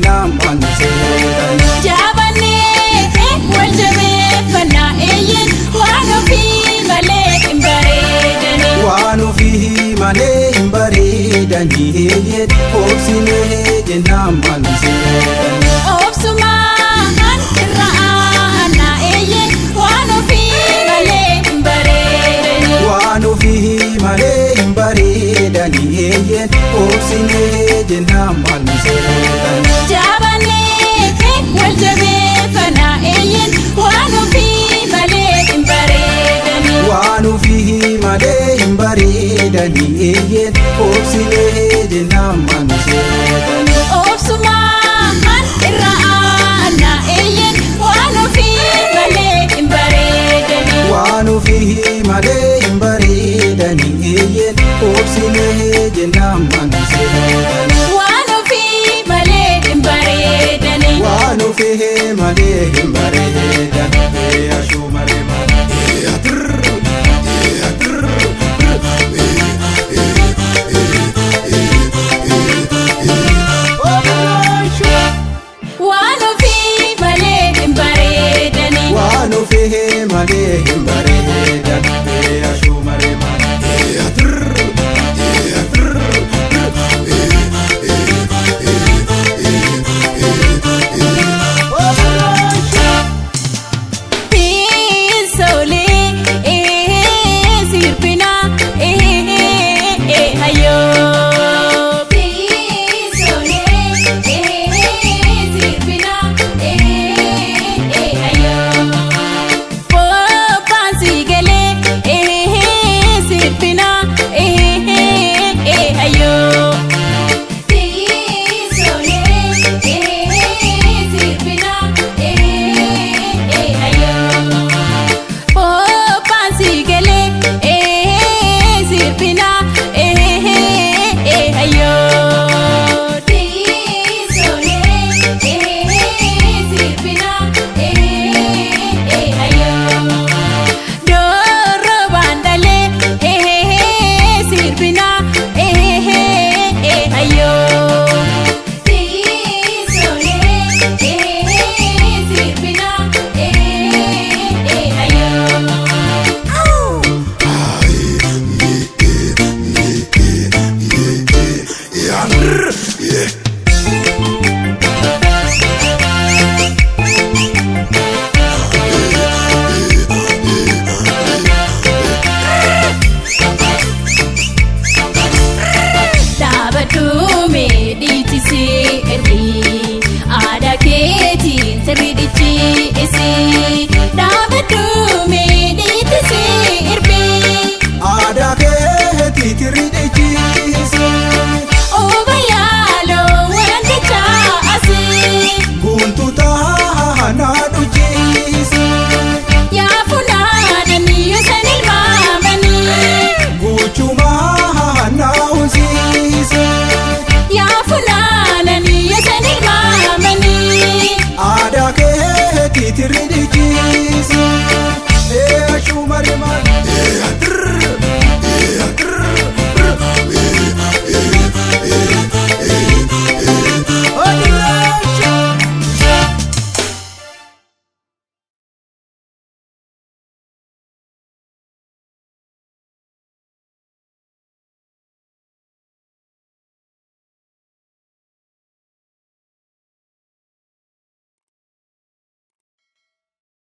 jennaan manseetan. Jabanee wal jabeeffana eeyyin waan ofii malee hin bareedani. Waan ofii malee hin bareedani eeyyin obsinee jennaan manseetan. Obsumaan irra aanaa eeyyin waan ofii malee hin bareedani. Waan ofii malee hin bareedani eeyyin obsinee jennaan manseetan. Jabanee wal jabeeffana eeyyin waan ofii malee hin bareedani. Waan ofii malee hin bareedani eeyyin obsinee jennaan manseetan. Obsumaan irra aanaa eeyyin waan ofii malee hin bareedani. Waan ofii malee hin bareedani eeyyin obsinee jennaan manseetan. Waan ofii malee hin bareedani. Waan ofii malee hin bareedani ashuu maree Waan ofii malee hin bareedani. waan ofii malee hin bareedani ashuu maree Aadaa keetiin sirriidichi isi dhaabadhu.